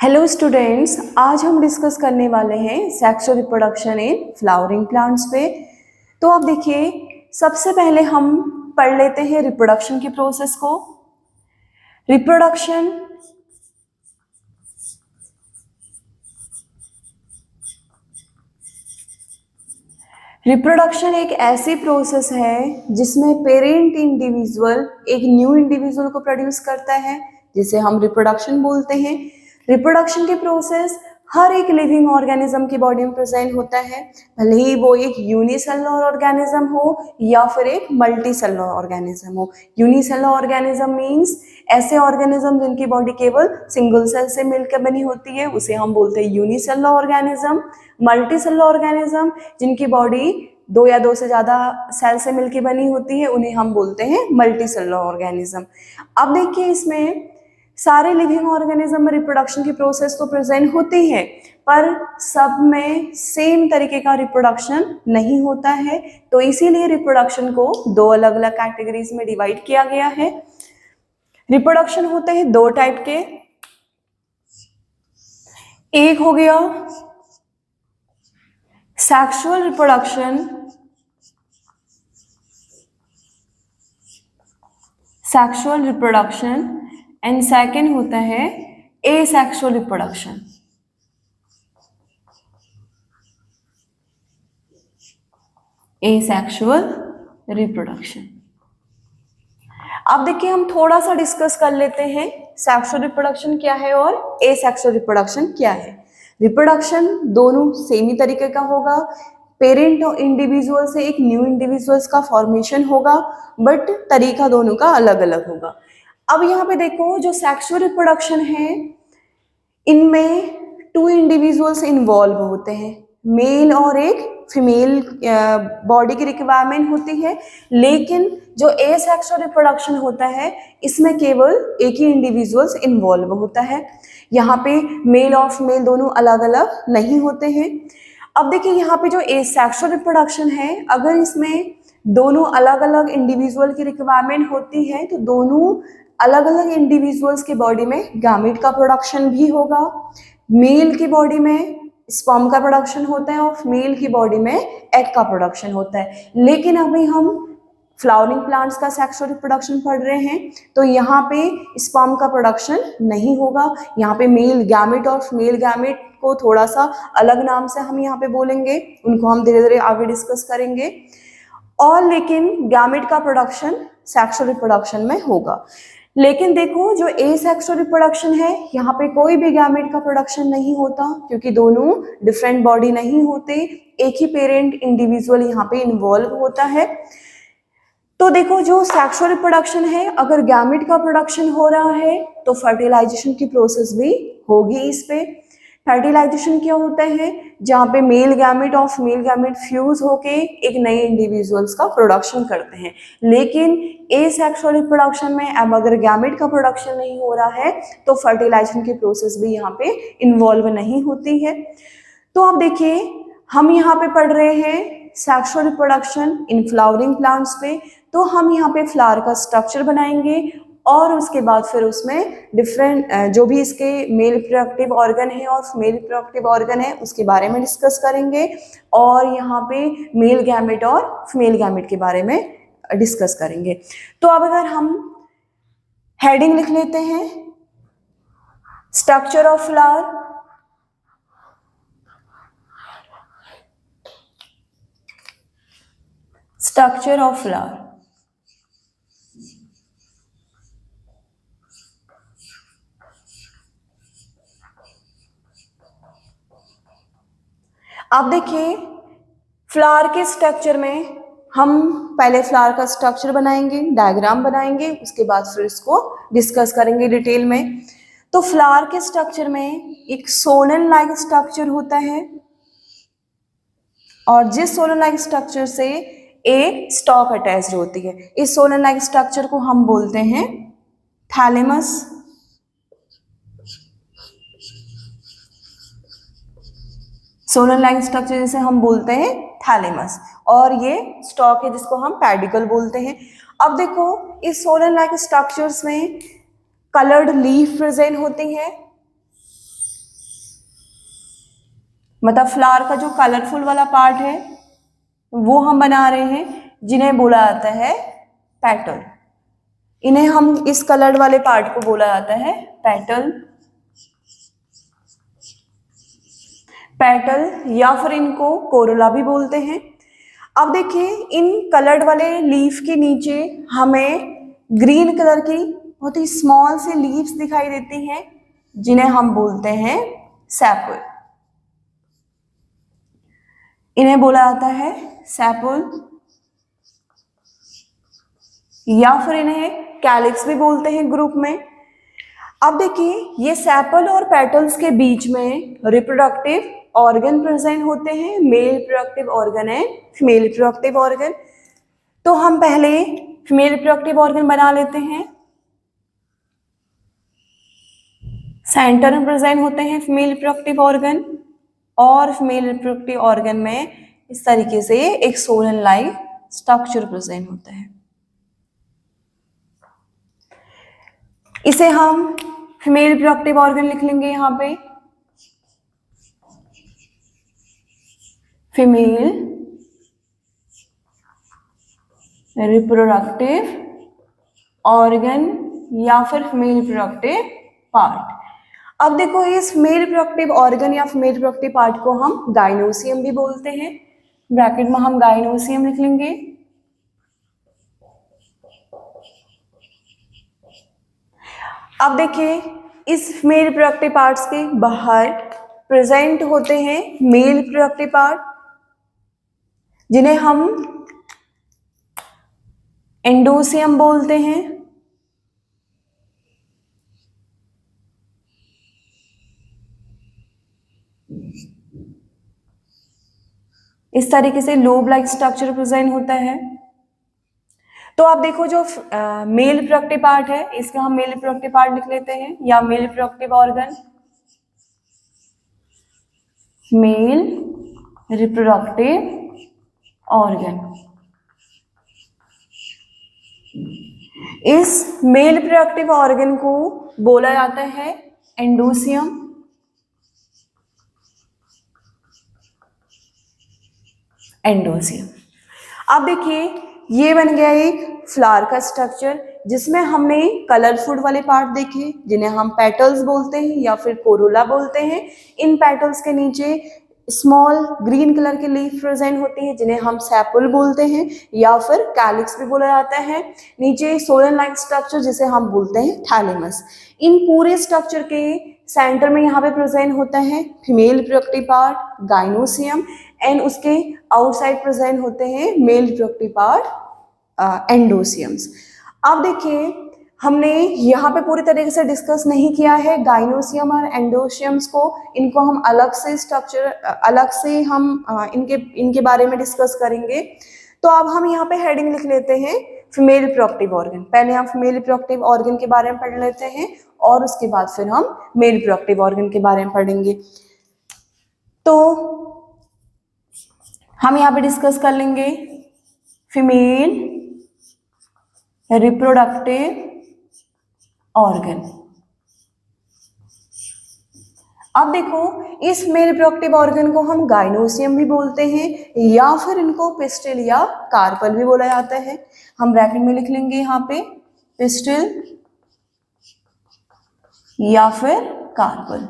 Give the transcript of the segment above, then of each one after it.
Hello students, आज हम discuss करने वाले हैं sexual reproduction in flowering plants पे। तो आप देखिए, सबसे पहले हम पढ़ लेते हैं रिप्रोडक्शन की प्रोसेस को। रिप्रोडक्शन रिप्रोडक्शन एक ऐसी प्रोसेस है जिसमें पेरेंट इंडिविजुअल एक न्यू इंडिविजुअल को प्रोड्यूस करता है, जिसे हम रिप्रोडक्शन बोलते हैं। रिप्रोडक्शन की प्रोसेस हर एक लिविंग ऑर्गेनिज्म की बॉडी में प्रेजेंट होता है, भले ही वो एक यूनिसेलुलर ऑर्गेनिज्म हो या फिर एक मल्टीसेलुलर ऑर्गेनिज्म हो। यूनिसेलुलर ऑर्गेनिज्म मींस ऐसे ऑर्गेनिज्म जिनकी बॉडी केवल सिंगल सेल से मिलकर बनी होती है, उसे हम बोलते हैं यूनिसेलुलर ऑर्गेनिज्म। मल्टीसेलुलर ऑर्गेनिज्म जिनकी बॉडी दो या दो से ज्यादा सेल से मिलकर बनी होती है, उन्हें हम बोलते हैं मल्टीसेलुलर ऑर्गेनिज्म। अब देखिए, इसमें सारे लिविंग ऑर्गेनिज्म में रिप्रोडक्शन की प्रोसेस तो प्रेजेंट होती है, पर सब में सेम तरीके का रिप्रोडक्शन नहीं होता है। तो इसीलिए रिप्रोडक्शन को दो अलग अलग कैटेगरीज में डिवाइड किया गया है। रिप्रोडक्शन होते हैं दो टाइप के। एक हो गया सेक्सुअल रिप्रोडक्शन, एंड सेकेंड होता है एसेक्सुअल रिप्रोडक्शन। Asexual reproduction. अब देखिए, हम थोड़ा सा डिस्कस कर लेते हैं सेक्सुअल रिप्रोडक्शन क्या है और एसेक्सुअल रिप्रोडक्शन क्या है। रिप्रोडक्शन दोनों सेम ही तरीके का होगा। पेरेंट इंडिविजुअल से एक न्यू इंडिविजुअल्स का फॉर्मेशन होगा, बट तरीका दोनों का अलग अलग होगा। अब यहाँ पे देखो, जो सेक्सुअल रिप्रोडक्शन है, इनमें टू इंडिविजुअल्स इन्वॉल्व होते हैं, मेल और एक फीमेल बॉडी की रिक्वायरमेंट होती है। लेकिन जो एसेक्सुअल रिप्रोडक्शन होता है, इसमें केवल एक ही इंडिविजुअल्स इन्वॉल्व होता है। यहाँ पे मेल और फीमेल दोनों अलग अलग नहीं होते हैं। अब देखिए, यहाँ पे जो एसेक्सुअल रिप्रोडक्शन है, अगर इसमें दोनों अलग अलग इंडिविजुअल की रिक्वायरमेंट होती है, तो दोनों अलग अलग इंडिविजुअल्स की बॉडी में गैमेट का प्रोडक्शन भी होगा। मेल की बॉडी में स्पर्म का प्रोडक्शन होता है और फीमेल की बॉडी में एग का प्रोडक्शन होता है। लेकिन अभी हम फ्लावरिंग प्लांट्स का सेक्सुअल रिप्रोडक्शन पढ़ रहे हैं, तो यहाँ पे स्पर्म का प्रोडक्शन नहीं होगा। यहाँ पे मेल गैमेट और फीमेल गैमेट को थोड़ा सा अलग नाम से हम यहाँ पे बोलेंगे, उनको हम धीरे धीरे आगे डिस्कस करेंगे। और लेकिन गैमेट का प्रोडक्शन सेक्सुअल रिप्रोडक्शन में होगा। लेकिन देखो, जो एसेक्सुअल रिप्रोडक्शन है, यहाँ पे कोई भी गैमेट का प्रोडक्शन नहीं होता, क्योंकि दोनों डिफरेंट बॉडी नहीं होते, एक ही पेरेंट इंडिविजुअल यहाँ पे इन्वॉल्व होता है। तो देखो, जो सेक्सुअल रिप्रोडक्शन है, अगर गैमेट का प्रोडक्शन हो रहा है तो फर्टिलाइजेशन की प्रोसेस भी होगी इस पे। फर्टिलाइजेशन क्या होता है? जहाँ पे मेल गैमेट और फीमेल गैमेट फ्यूज होके एक नए इंडिविजुअल्स का प्रोडक्शन करते हैं। लेकिन एसेक्सुअल रिप्रोडक्शन में अब अगर गैमेट का प्रोडक्शन नहीं हो रहा है, तो फर्टिलाइजेशन की प्रोसेस भी यहाँ पे इन्वॉल्व नहीं होती है। तो अब देखिए, हम यहाँ पे पढ़ रहे हैं sexual reproduction in flowering plants पे। तो हम यहाँ पे फ्लावर का स्ट्रक्चर बनाएंगे और उसके बाद फिर उसमें डिफरेंट जो भी इसके मेल रिप्रोडक्टिव ऑर्गन है और फीमेल रिप्रोडक्टिव ऑर्गन है, उसके बारे में डिस्कस करेंगे। और यहाँ पे मेल गैमेट और फीमेल गैमेट के बारे में डिस्कस करेंगे। तो अब अगर हम हेडिंग लिख लेते हैं, structure of flower. Structure of flower. अब देखिए, फ्लावर के स्ट्रक्चर में हम पहले फ्लावर का स्ट्रक्चर बनाएंगे, डायग्राम बनाएंगे, उसके बाद फिर इसको डिस्कस करेंगे डिटेल में। तो फ्लावर के स्ट्रक्चर में एक सोलन लाइक स्ट्रक्चर होता है, और जिस सोलन लाइक स्ट्रक्चर से एक स्टॉक अटैच्ड होती है, इस सोलन लाइक स्ट्रक्चर को हम बोलते हैं थैलेमस। सोलन लाइक स्ट्रक्चर जिसे हम बोलते हैं थैलेमस, और ये स्टॉक है जिसको हम पेडिकल बोलते हैं। अब देखो, इस सोलन लाइक स्ट्रक्चर्स में कलर्ड लीफ प्रेजेंट होती हैं, मतलब फ्लावर का जो कलरफुल वाला पार्ट है वो हम बना रहे हैं, जिन्हें बोला जाता है पेटल। इन्हें हम, इस कलर्ड वाले पार्ट को बोला जाता है पेटल, पेटल या फिर इनको कोरोला भी बोलते हैं। अब देखिए इन कलर्ड वाले लीफ के नीचे हमें ग्रीन कलर की बहुत ही स्मॉल सी लीव्स दिखाई देती हैं, जिन्हें हम बोलते हैं सैपुल। इन्हें बोला जाता है सैपुल या फिर इन्हें कैलिक्स भी बोलते हैं ग्रुप में। अब देखिए ये सैपल और पेटल्स के बीच में रिप्रोडक्टिव ऑर्गन प्रेजेंट होते हैं, मेल रिप्रोडक्टिव ऑर्गन है, फीमेल रिप्रोडक्टिव ऑर्गन। तो हम पहले फीमेल रिप्रोडक्टिव ऑर्गन बना लेते हैं। सेंटर में प्रेजेंट होते हैं फीमेल रिप्रोडक्टिव ऑर्गन, और फीमेल रिप्रोडक्टिव ऑर्गन में इस तरीके से एक सोलन लाइक स्ट्रक्चर प्रेजेंट होता है। इसे हम फीमेल रिप्रोडक्टिव ऑर्गन लिख लेंगे यहाँ पे, फीमेल रिप्रोडक्टिव ऑर्गन या फिर फीमेल रिप्रोडक्टिव पार्ट। अब देखो इस फीमेल रिप्रोडक्टिव ऑर्गन या फीमेल रिप्रोडक्टिव पार्ट को हम गाइनोसियम भी बोलते हैं। ब्रैकेट में हम गाइनोसियम लिख लेंगे। अब देखिए इस फीमेल रिप्रोडक्टिव पार्ट्स के बाहर प्रेजेंट होते हैं मेल रिप्रोडक्टिव पार्ट, जिन्हें हम एंडोसियम बोलते हैं। इस तरीके से लोब लाइक स्ट्रक्चर प्रेजेंट होता है। तो आप देखो जो मेल रिप्रोडक्टिव पार्ट है, इसका हम मेल रिप्रोडक्टिव पार्ट लिख लेते हैं, या mail reproductive organ, mail reproductive organ. इस मेल रिप्रोडक्टिव ऑर्गन को बोला जाता है एंडोसियम। एंडोसियम। अब देखिए ये बन गया एक फ्लावर का स्ट्रक्चर, जिसमें हमने कलरफुल वाले पार्ट देखे, जिन्हें हम पेटल्स बोलते हैं या फिर कोरोला बोलते हैं। इन पेटल्स के नीचे स्मॉल ग्रीन कलर के लीफ प्रेजेंट होती है, जिन्हें हम सैपुल बोलते हैं या फिर कैलिक्स भी बोला जाता है। नीचे सोलन लाइक स्ट्रक्चर, जिसे हम बोलते हैं थैलेमस। इन पूरे स्ट्रक्चर के सेंटर में यहाँ पे प्रेजेंट होता है female reproductive part, gynoecium, and उसके आउटसाइड प्रेजेंट होते हैं मेल रिप्रोडक्टिव पार्ट, एंडोसियम्स। अब देखिए हमने यहाँ पे पूरी तरीके से डिस्कस नहीं किया है गाइनोसियम और एंडोसियम्स को। इनको हम अलग से स्ट्रक्चर, अलग से हम इनके बारे में डिस्कस करेंगे। तो अब हम यहाँ पे हेडिंग लिख लेते हैं फीमेल रिप्रोडक्टिव ऑर्गन। पहले हम फीमेल रिप्रोडक्टिव ऑर्गन के बारे में पढ़ लेते हैं और उसके बाद फिर हम मेल रिप्रोडक्टिव ऑर्गन के बारे में पढ़ेंगे। तो हम यहाँ पे डिस्कस कर लेंगे फीमेल रिप्रोडक्टिव ऑर्गन। अब देखो इस मेल रिप्रोडक्टिव ऑर्गन को हम गाइनोसियम भी बोलते हैं या फिर इनको पिस्टिल या कार्पल भी बोला जाता है। हम ब्रैकेट में लिख लेंगे यहाँ पे पिस्टिल या फिर कार्पल।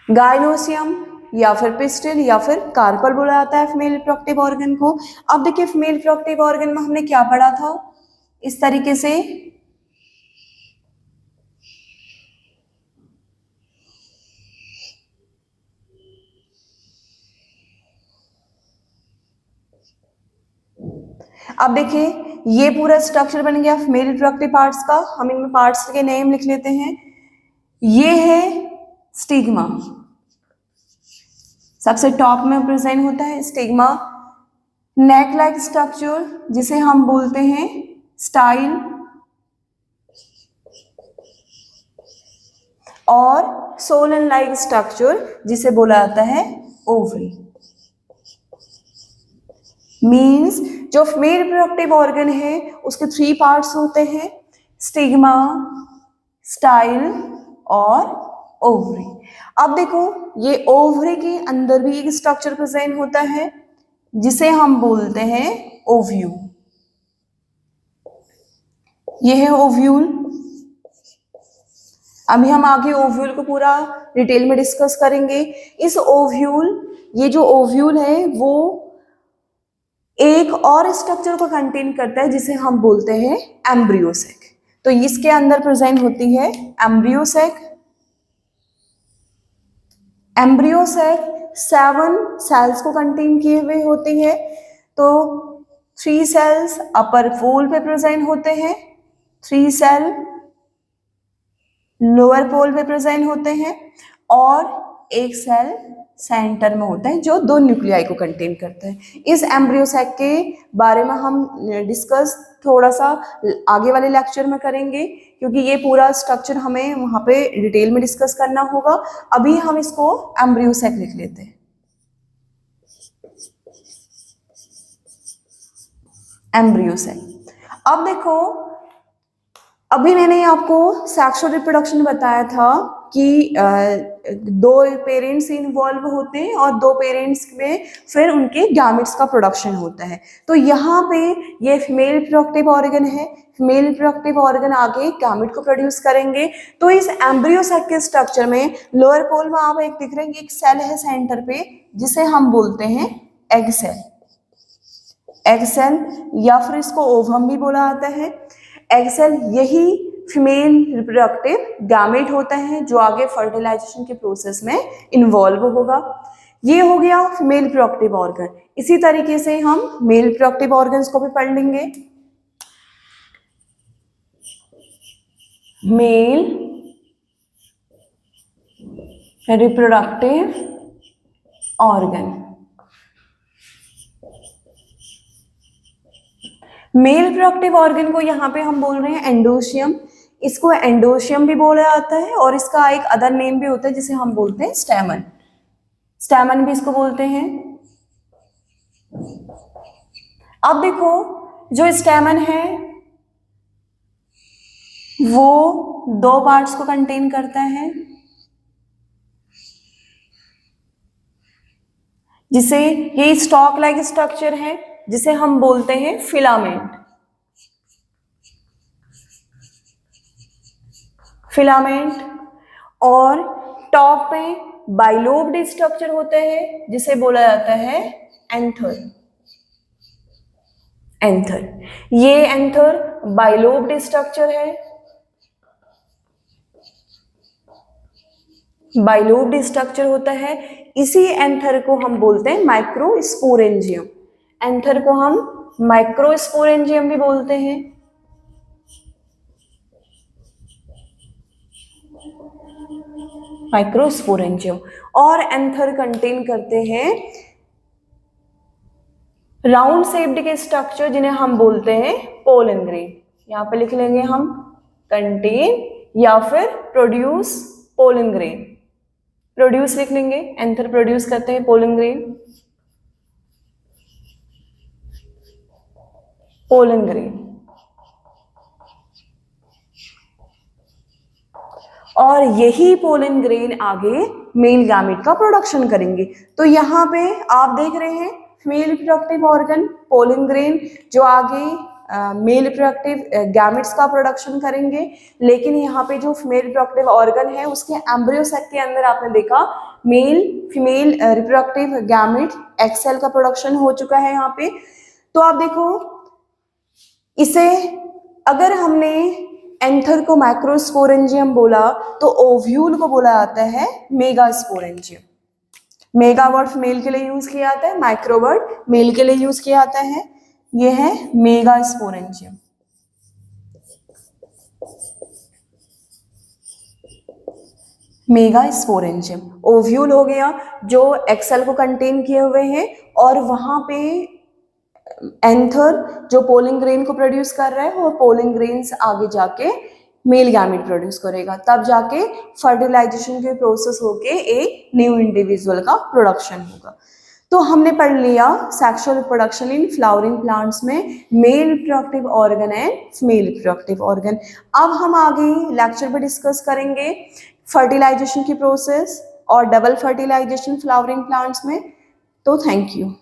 गाइनोसियम या फिर पिस्टिल या फिर कार्पल बोला जाता है फीमेल रिप्रोडक्टिव ऑर्गन को। अब देखिए फीमेल रिप्रोडक्टिव ऑर्गन में हमने क्या पढ़ा था, इस तरीके से अब देखिए ये पूरा स्ट्रक्चर बन गया फीमेल रिप्रोडक्टिव पार्ट्स का। हम इनमें पार्ट्स के नेम लिख लेते हैं। ये है स्टिग्मा, सबसे टॉप में प्रेजेंट होता है स्टिग्मा। नेक लाइक स्ट्रक्चर जिसे हम बोलते हैं स्टाइल, और सोलन लाइक स्ट्रक्चर जिसे बोला जाता है ओवरी। मीन्स जो फीमेल रिप्रोडक्टिव ऑर्गन है उसके 3 पार्ट्स होते हैं, स्टिग्मा, स्टाइल और ओवरी। अब देखो ये ओवरी के अंदर भी एक स्ट्रक्चर प्रेजेंट होता है जिसे हम बोलते हैं ओव्यूल। ये है ओव्यूल। अभी हम आगे ओव्यूल को पूरा डिटेल में डिस्कस करेंगे। इस ओव्यूल, ये जो ओव्यूल है वो एक और स्ट्रक्चर को कंटेन करता है जिसे हम बोलते हैं एम्ब्रियो सैक। तो इसके अंदर प्रेजेंट होती है embryo sac. Embryo sac 7 cells को कंटेन किए हुए होती है। तो 3 सेल्स अपर पोल पे प्रेजेंट होते हैं, 3 सेल लोअर पोल पे प्रेजेंट होते हैं और एक सेल सेंटर में होता है जो 2 न्यूक्लियाई को कंटेन करता है। इस एम्ब्रियो सैक के बारे में हम डिस्कस थोड़ा सा आगे वाले लेक्चर में करेंगे क्योंकि ये पूरा स्ट्रक्चर हमें वहां पे डिटेल में डिस्कस करना होगा। अभी हम इसको एम्ब्रियो सैक लिख लेते हैं। Embryo sac. अब देखो, अभी मैंने आपको सेक्सुअल रिप्रोडक्शन बताया था कि 2 पेरेंट्स इन्वॉल्व होते हैं और 2 पेरेंट्स में फिर उनके गैमेट्स का प्रोडक्शन होता है। तो यहाँ पे ये फीमेल रिप्रोडक्टिव ऑर्गन है। फीमेल रिप्रोडक्टिव ऑर्गन आगे गैमेट को प्रोड्यूस करेंगे। तो इस एम्ब्रियो सैक के स्ट्रक्चर में लोअर पोल में आप एक दिख रहे हैं, एक सेल है सेंटर पे जिसे हम बोलते हैं एग सेल। एग सेल या फिर इसको ओवम भी बोला जाता है। एग सेल यही फीमेल रिप्रोडक्टिव गैमेट होता है जो आगे फर्टिलाइजेशन के प्रोसेस में इन्वॉल्व होगा। ये हो गया फीमेल रिप्रोडक्टिव ऑर्गन। इसी तरीके से हम मेल रिप्रोडक्टिव ऑर्गन्स को भी पढ़ लेंगे। Mail reproductive organ. Mail reproductive organ को यहाँ पे हम बोल रहे हैं एंडोशियम। इसको एंडोशियम भी बोला जाता है और इसका एक अदर नेम भी होता है जिसे हम बोलते हैं स्टैमन। स्टैमन भी इसको बोलते हैं। अब देखो, जो स्टैमन है वो 2 पार्ट्स को कंटेन करता है जिसे ये स्टॉक लाइक स्ट्रक्चर है जिसे हम बोलते हैं फिलामेंट। फिलामेंट। और टॉप पे बाइलोब्ड स्ट्रक्चर होते हैं जिसे बोला जाता है एंथर। एंथर, ये एंथर बाइलोब्ड स्ट्रक्चर है। बाइलोब्ड स्ट्रक्चर होता है। इसी एंथर को हम बोलते हैं माइक्रोस्पोरेंजियम। एंथर को हम माइक्रोस्पोरेंजियम भी बोलते हैं। माइक्रोस्पोरेंजियम। और एंथर कंटेन करते हैं राउंड शेप्ड के स्ट्रक्चर जिन्हें हम बोलते हैं पोलन ग्रेन। यहां पे लिख लेंगे हम कंटेन या फिर प्रोड्यूस पोलन ग्रेन। प्रोड्यूस लिख लेंगे, एंथर प्रोड्यूस करते हैं पोलन ग्रेन। Pollen grain. और यही पोलन ग्रेन आगे मेल गैमेट का प्रोडक्शन करेंगे। तो यहाँ पे आप देख रहे हैं female reproductive organ pollen grain जो आगे मेल रिप्रोडक्टिव गैमेट्स का प्रोडक्शन करेंगे। लेकिन यहाँ पे जो फीमेल रिप्रोडक्टिव ऑर्गन है उसके एम्ब्रियो सैक के अंदर आपने देखा male female reproductive gamete egg cell का प्रोडक्शन हो चुका है यहाँ पे। तो आप देखो, इसे अगर हमने एंथर को माइक्रोस्पोरेंजियम बोला तो ओव्यूल को बोला जाता है मेगास्पोरेंजियम। मेगा वर्ड फीमेल के लिए यूज किया जाता है, माइक्रो वर्ड मेल के लिए यूज किया जाता है। ये है मेगास्पोरेंजियम। मेगास्पोरेंजियम ओव्यूल हो गया जो एक्सेल को कंटेन किए हुए हैं और वहां पे एंथर जो पोलन ग्रेन को प्रोड्यूस कर रहा है वो पोलन ग्रेन्स आगे जाके मेल गैमेट प्रोड्यूस करेगा, तब जाके फर्टिलाइजेशन के प्रोसेस होके एक न्यू इंडिविजुअल का प्रोडक्शन होगा। तो हमने पढ़ लिया sexual reproduction in flowering plants में male reproductive organ and female reproductive organ. अब हम आगे लेक्चर में डिस्कस करेंगे फर्टिलाइजेशन की प्रोसेस और डबल फर्टिलाइजेशन फ्लावरिंग प्लांट्स में। तो थैंक यू।